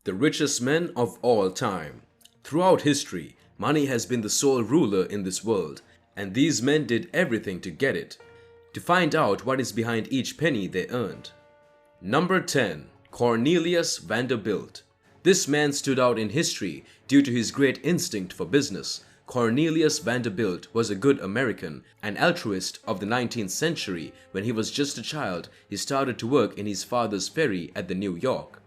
The richest men of all time. Throughout history, money has been the sole ruler in this world, and these men did everything to get it. To find out what is behind each penny they earned. Number 10. Cornelius Vanderbilt. This man stood out in history due to his great instinct for business. Cornelius Vanderbilt was a good American, an altruist of the 19th century. When he was just a child, he started to work in his father's ferry at the New York.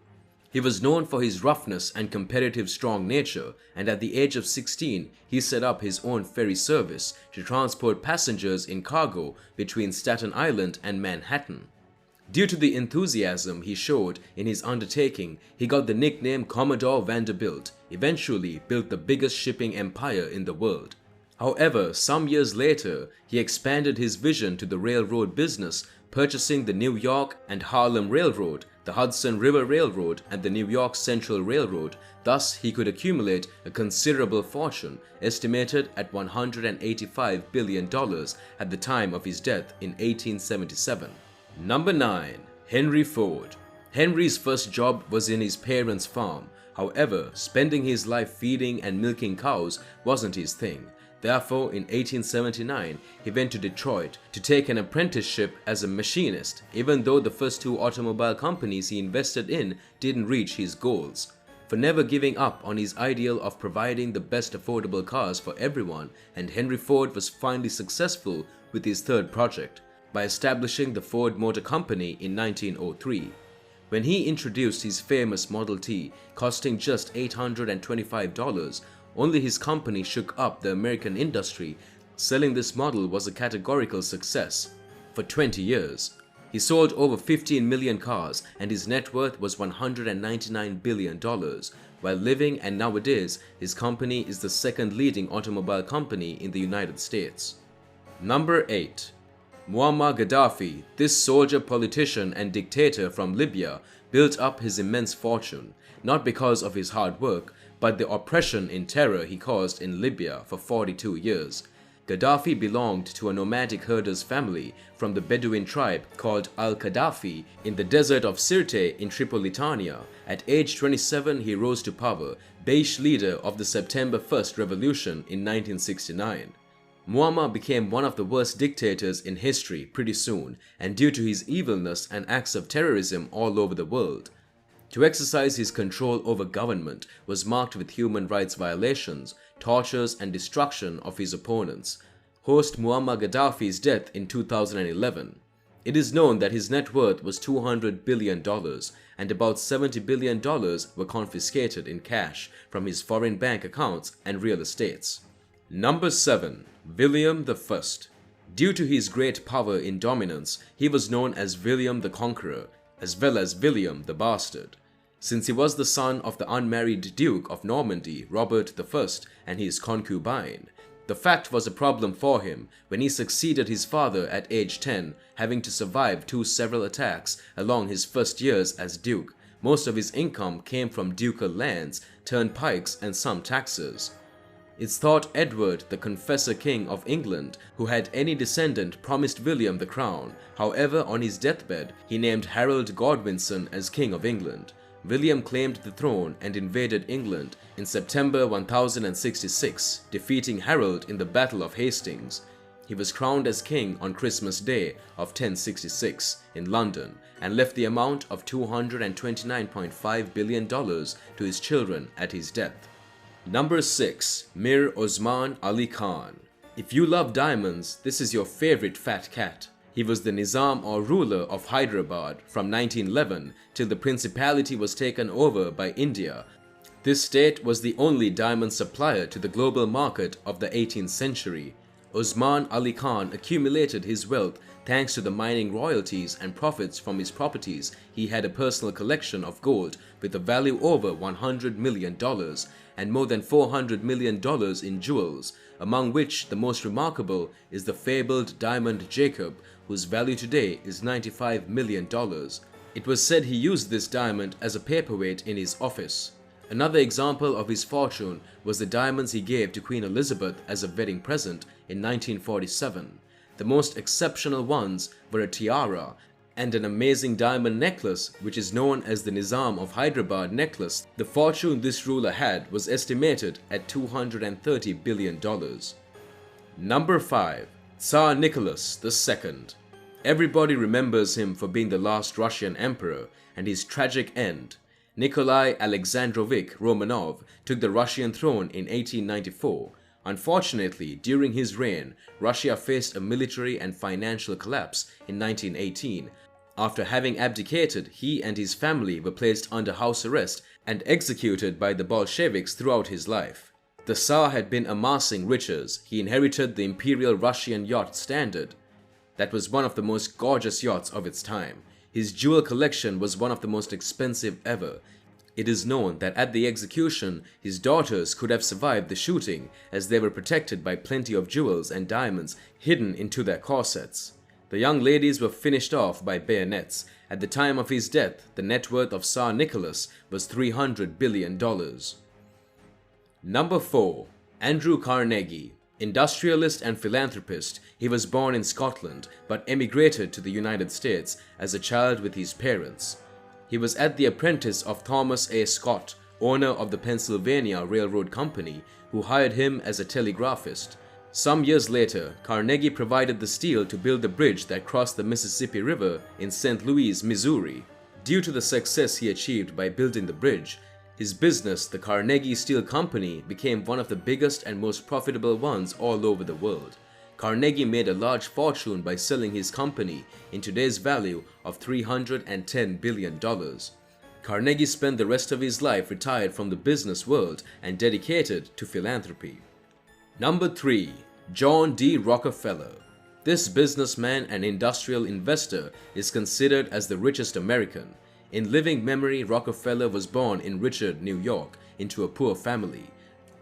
He was known for his roughness and competitive strong nature, and at the age of 16, he set up his own ferry service to transport passengers in cargo between Staten Island and Manhattan. Due to the enthusiasm he showed in his undertaking, he got the nickname Commodore Vanderbilt, eventually built the biggest shipping empire in the world. However, some years later, he expanded his vision to the railroad business, purchasing the New York and Harlem Railroad, the Hudson River Railroad, and the New York Central Railroad. Thus, he could accumulate a considerable fortune, estimated at $185 billion at the time of his death in 1877. Number 9. Henry Ford. Henry's first job was in his parents' farm. However, spending his life feeding and milking cows wasn't his thing. Therefore, in 1879, he went to Detroit to take an apprenticeship as a machinist, even though the first two automobile companies he invested in didn't reach his goals. For never giving up on his ideal of providing the best affordable cars for everyone, and Henry Ford was finally successful with his third project by establishing the Ford Motor Company in 1903. When he introduced his famous Model T, costing just $825, only his company shook up the American industry. Selling this model was a categorical success. For 20 years, he sold over 15 million cars, and his net worth was $199 billion while living, and nowadays his company is the second leading automobile company in the United States. Number 8. Muammar Gaddafi. This soldier, politician and dictator from Libya built up his immense fortune, not because of his hard work, but the oppression and terror he caused in Libya for 42 years. Gaddafi belonged to a nomadic herder's family from the Bedouin tribe called Al-Qaddafi in the desert of Sirte in Tripolitania. At age 27, he rose to power, Baish leader of the September 1st revolution in 1969. Muammar became one of the worst dictators in history pretty soon, and due to his evilness and acts of terrorism all over the world. To exercise his control over government was marked with human rights violations, tortures and destruction of his opponents. Host Muammar Gaddafi's death in 2011. It is known that his net worth was $200 billion and about $70 billion were confiscated in cash from his foreign bank accounts and real estates. Number 7. William I. Due to his great power in dominance, he was known as William the Conqueror, as well as William the Bastard, since he was the son of the unmarried Duke of Normandy, Robert I, and his concubine. The fact was a problem for him when he succeeded his father at age 10, having to survive several attacks along his first years as Duke. Most of his income came from ducal lands, turnpikes, and some taxes. It's thought Edward, the Confessor King of England, who had any descendant, promised William the crown. However, on his deathbed, he named Harold Godwinson as King of England. William claimed the throne and invaded England in September 1066, defeating Harold in the Battle of Hastings. He was crowned as king on Christmas Day of 1066 in London and left the amount of $229.5 billion to his children at his death. Number 6. Mir Osman Ali Khan. If you love diamonds, this is your favorite fat cat. He was the Nizam or ruler of Hyderabad from 1911 till the principality was taken over by India. This state was the only diamond supplier to the global market of the 18th century. Osman Ali Khan accumulated his wealth thanks to the mining royalties and profits from his properties. He had a personal collection of gold with a value over $100 million and more than $400 million in jewels, among which the most remarkable is the fabled diamond Jacob, whose value today is $95 million. It was said he used this diamond as a paperweight in his office. Another example of his fortune was the diamonds he gave to Queen Elizabeth as a wedding present in 1947. The most exceptional ones were a tiara and an amazing diamond necklace which is known as the Nizam of Hyderabad necklace. The fortune this ruler had was estimated at $230 billion. Number 5. Tsar Nicholas II. Everybody remembers him for being the last Russian emperor and his tragic end. Nikolai Alexandrovich Romanov took the Russian throne in 1894. Unfortunately, during his reign, Russia faced a military and financial collapse in 1918. After having abdicated, he and his family were placed under house arrest and executed by the Bolsheviks throughout his life. The Tsar had been amassing riches. He inherited the Imperial Russian yacht Standard. That was one of the most gorgeous yachts of its time. His jewel collection was one of the most expensive ever. It is known that at the execution, his daughters could have survived the shooting as they were protected by plenty of jewels and diamonds hidden into their corsets. The young ladies were finished off by bayonets. At the time of his death, the net worth of Tsar Nicholas was $300 billion. Number 4. Andrew Carnegie. Industrialist and philanthropist, he was born in Scotland but emigrated to the United States as a child with his parents. He was the apprentice of Thomas A. Scott, owner of the Pennsylvania Railroad Company, who hired him as a telegraphist. Some years later, Carnegie provided the steel to build the bridge that crossed the Mississippi River in St. Louis, Missouri. Due to the success he achieved by building the bridge, his business, the Carnegie Steel Company, became one of the biggest and most profitable ones all over the world. Carnegie made a large fortune by selling his company in today's value of $310 billion. Carnegie spent the rest of his life retired from the business world and dedicated to philanthropy. Number 3. John D. Rockefeller. This businessman and industrial investor is considered as the richest American. In living memory, Rockefeller was born in Richest, New York, into a poor family.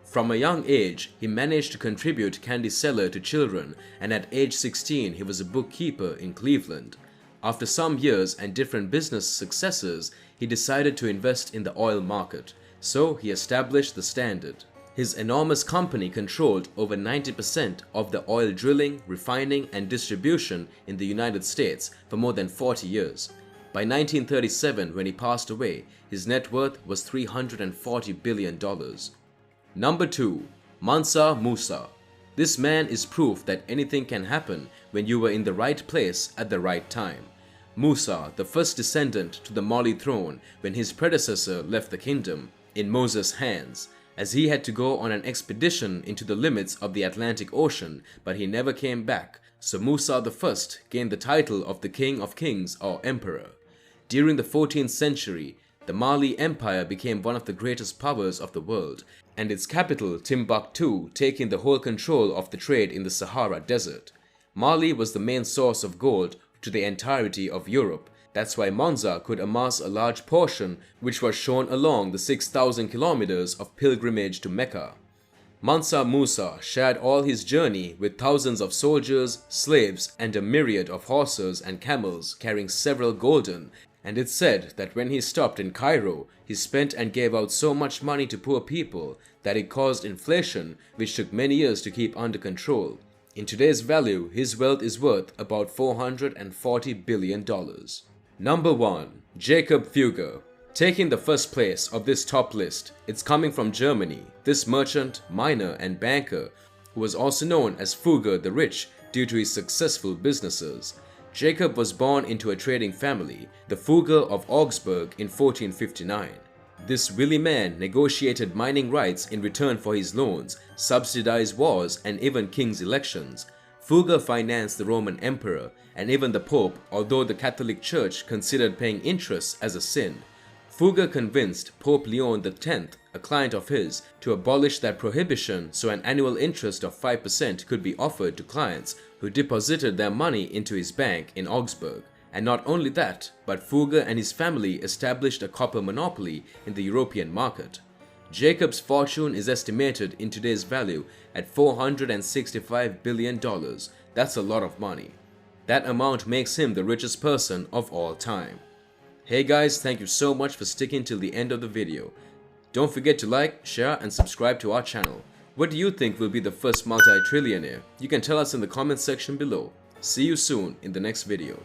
From a young age, he managed to contribute candy cellar to children, and at age 16, he was a bookkeeper in Cleveland. After some years and different business successes, he decided to invest in the oil market, so he established the Standard. His enormous company controlled over 90% of the oil drilling, refining, and distribution in the United States for more than 40 years. By 1937, when he passed away, his net worth was $340 billion. Number 2. Mansa Musa. This man is proof that anything can happen when you were in the right place at the right time. Musa, the first descendant to the Mali throne when his predecessor left the kingdom in Moses' hands, as he had to go on an expedition into the limits of the Atlantic Ocean, but he never came back, so Musa I gained the title of the King of Kings or Emperor. During the 14th century, the Mali Empire became one of the greatest powers of the world, and its capital, Timbuktu, taking the whole control of the trade in the Sahara Desert. Mali was the main source of gold to the entirety of Europe. That's why Mansa could amass a large portion which was shown along the 6,000 kilometers of pilgrimage to Mecca. Mansa Musa shared all his journey with thousands of soldiers, slaves, and a myriad of horses and camels carrying several golden, and it's said that when he stopped in Cairo, he spent and gave out so much money to poor people that it caused inflation, which took many years to keep under control. In today's value, his wealth is worth about $440 billion. Number 1. Jacob Fugger. Taking the first place of this top list, it's coming from Germany. This merchant, miner, and banker, who was also known as Fugger the Rich due to his successful businesses. Jacob was born into a trading family, the Fugger of Augsburg, in 1459. This wily man negotiated mining rights in return for his loans, subsidized wars, and even king's elections. Fugger financed the Roman Emperor and even the Pope, although the Catholic Church considered paying interest as a sin. Fugger convinced Pope Leon X, a client of his, to abolish that prohibition so an annual interest of 5% could be offered to clients who deposited their money into his bank in Augsburg. And not only that, but Fugger and his family established a copper monopoly in the European market. Jacob's fortune is estimated in today's value at $465 billion. That's a lot of money. That amount makes him the richest person of all time. Hey guys, thank you so much for sticking till the end of the video. Don't forget to like, share, and subscribe to our channel. What do you think will be the first multi-trillionaire? You can tell us in the comment section below. See you soon in the next video.